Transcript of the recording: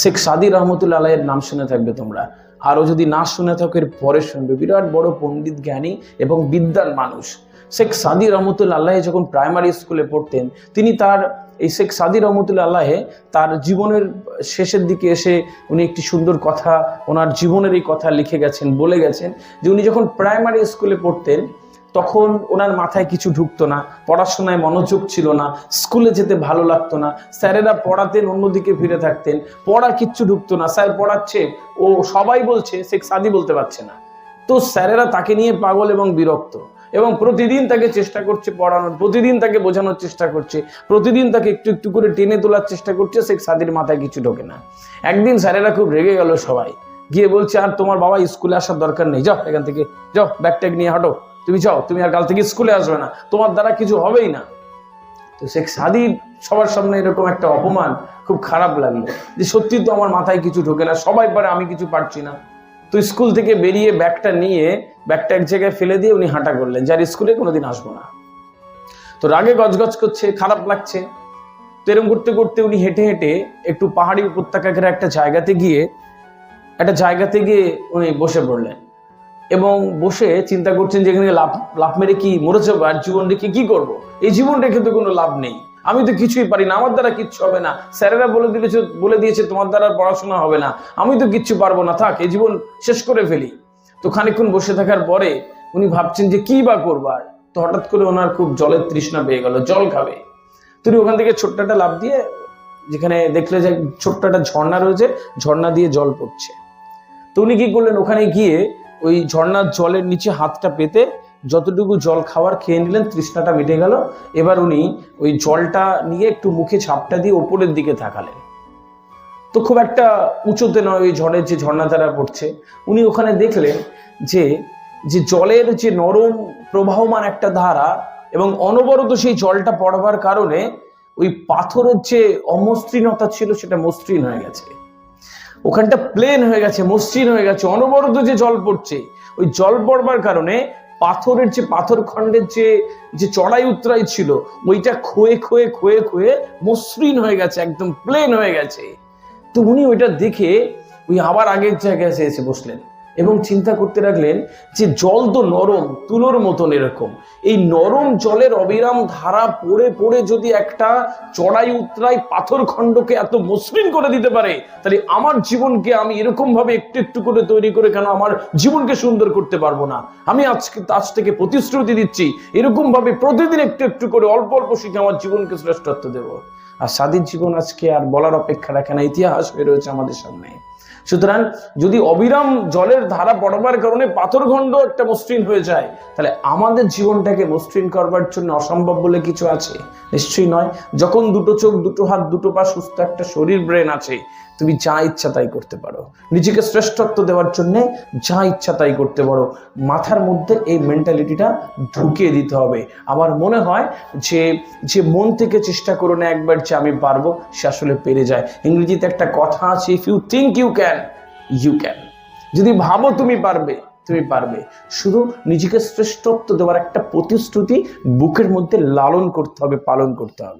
শেখ সাদি রহমতুল্লাহ আলাইহির নাম শুনে থাকবে তোমরা, আরও যদি না শুনে থাকো এর পরে শুনবে। বিরাট বড় পণ্ডিত, জ্ঞানী এবং বিদ্যান মানুষ। শেখ সাদি রহমতুল্লাহ আলাইহি যখন প্রাইমারি স্কুলে পড়তেন, তিনি এই শেখ সাদি রহমতুল্লাহ আলাইহি তার জীবনের শেষের দিকে এসে উনি একটি সুন্দর কথা, ওনার জীবনের এই কথা লিখে গেছেন, বলে গেছেন যে উনি যখন প্রাইমারি স্কুলে পড়তেন তখন ওনার মাথায় কিছু ঢুকতো না, পড়াশোনায় মনোযোগ ছিল না, স্কুলে যেতে ভালো লাগতো না, স্যারেরা পড়াতেন অন্যদিকে ফিরে থাকতেন, পড়া কিচ্ছু ঢুকতো না, স্যার পড়াচ্ছে ও সবাই বলছে, শেখ সাদি বলতে পারছে না। তো স্যারেরা তাকে নিয়ে পাগল এবং বিরক্ত, এবং প্রতিদিন তাকে চেষ্টা করছে পড়ানোর, প্রতিদিন তাকে বোঝানোর চেষ্টা করছে, প্রতিদিন তাকে একটু একটু করে টেনে তোলার চেষ্টা করছে, শেখ সাদির মাথায় কিছু ঢোকে না। একদিন স্যারেরা খুব রেগে গেল, সবাই গিয়ে বলছে আর তোমার বাবা স্কুলে আসার দরকার নেই, যাও এখান থেকে, যাও ব্যাগ ট্যাগ নিয়ে হাঁটো, তুমি যাও, তুমি আর কাল থেকে স্কুলে আসবে না, তোমার দ্বারা কিছু হবেই না। তো শেখ সাদির সবার সামনে এরকম একটা অপমান খুব খারাপ লাগলো, যে সত্যি তো আমার মাথায় কিছু ঢোকে না, সবাই পারে আমি কিছু পারছি না। তো স্কুল থেকে বেরিয়ে ব্যাগটা নিয়ে ব্যাগটা এক জায়গায় ফেলে দিয়ে উনি হাঁটা করলেন, যার স্কুলে কোনোদিন আসবো না। তো রাগে গজগজ করছে, খারাপ লাগছে। তো এরকম করতে করতে উনি হেঁটে হেঁটে একটু পাহাড়ি উপত্যকা ঘেরা একটা জায়গাতে গিয়ে উনি বসে পড়লেন, এবং বসে চিন্তা করছেন যে এখানে লাভ মেরে কি মরে যাবো, আর জীবন রেখে কি করব? এই জীবন রেখে তো কোনো লাভ নেই, আমি তো কিছুই পারি না, আমার দ্বারা কিচ্ছু হবে না, স্যারেরা বলে দিয়েছে তোমার দ্বারা পড়াশোনা হবে না, আমি তো কিচ্ছু পারবো না, থাক এই জীবন শেষ করে ফেলি। তো খানিকক্ষণ বসে থাকার পরে উনি ভাবছেন যে কি বা করবার। তো হঠাৎ করে ওনার খুব জলের তৃষ্ণা পেয়ে গেল, জল খাবে। তিনি ওখান থেকে ছোট্ট একটা লাফ দিয়ে, যেখানে দেখলে যে ছোট্ট একটা ঝর্ণা রয়েছে, ঝর্ণা দিয়ে জল পড়ছে। তো উনি কি করলেন, ওখানে গিয়ে ওই ঝর্ণার জলের নিচে হাতটা পেতে যতটুকু জল খাওয়ার খেয়ে নিলেন, তৃষ্ণাটা মিটে গেল। এবার উনি ওই জলটা নিয়ে একটু মুখে ঝাপটা দিয়ে ওপরের দিকে তাকালেন। তো খুব একটা উঁচুতে নয় ওই ঝড়ের যে ঝর্ণাধারা পড়ছে, উনি ওখানে দেখলেন যে জলের যে নরম প্রবাহমান একটা ধারা, এবং অনবরত সেই জলটা পড়বার কারণে ওই পাথরের যে অমসৃণতা ছিল সেটা মসৃণ হয়ে গেছে, ওখানটা প্লেন হয়ে গেছে, মসৃণ হয়ে গেছে। অনবরত যে জল পড়ছে, ওই জল পড়বার কারণে পাথরের যে পাথর খণ্ডের যে চড়াই উতরাই ছিল, ওইটা ক্ষয়ে ক্ষয়ে ক্ষয়ে ক্ষয়ে মসৃণ হয়ে গেছে, একদম প্লেন হয়ে গেছে। তো উনি ওইটা দেখে ওই আবার আগের জায়গায় এসে বসলেন এবং চিন্তা করতে লাগলেন যে জল তো নরম, তুলোর মতন এরকম, এই নরম জলের অবিরাম ধারা পড়ে পড়ে যদি একটা চড়াই উতরাই পাথর খণ্ডকে এত মসৃণ করে দিতে পারে, তাহলে আমার জীবনকে আমি এরকম ভাবে একটু একটু করে তৈরি করে কেন আমার জীবনকে সুন্দর করতে পারবো না? আমি আজ থেকে প্রতিশ্রুতি দিচ্ছি, এরকম ভাবে প্রতিদিন একটু একটু করে অল্প অল্প শিখে আমার জীবনকে শ্রেষ্ঠত্ব দেব। আর সাদির জীবন আজকে আর বলার অপেক্ষা রাখে না, ইতিহাস হয়ে রয়েছে আমাদের সামনে। সুতরাং যদি অবিরাম জলের ধারা পড়বার কারণে পাথরখণ্ড একটা মসৃণ হয়ে যায়, তাহলে আমাদের জীবনটাকে মসৃণ করবার জন্য অসম্ভব বলে কিছু আছে? নিশ্চয়ই নয়। যখন দুটো চোখ, দুটো হাত, দুটো পা, সুস্থ একটা শরীর, ব্রেন আছে, তুমি যা ইচ্ছা তাই করতে পারো, নিজেকে শ্রেষ্ঠত্ব দেওয়ার জন্য যা ইচ্ছা তাই করতে পারো। মাথার মধ্যে এই মেন্টালিটিটা ঢুকিয়ে দিতে হবে। আমার মনে হয় যে মন থেকে চেষ্টা করো না একবার যে আমি পারবো, সে আসলে পেরে যায়। ইংরেজিতে একটা কথা আছে, if you think you can, you can. যদি ভাবো তুমি পারবে, তুমি পারবে। শুধু নিজেকে শ্রেষ্ঠত্ব দেওয়ার একটা প্রতিশ্রুতি বুকের মধ্যে লালন করতে হবে, পালন করতে হবে।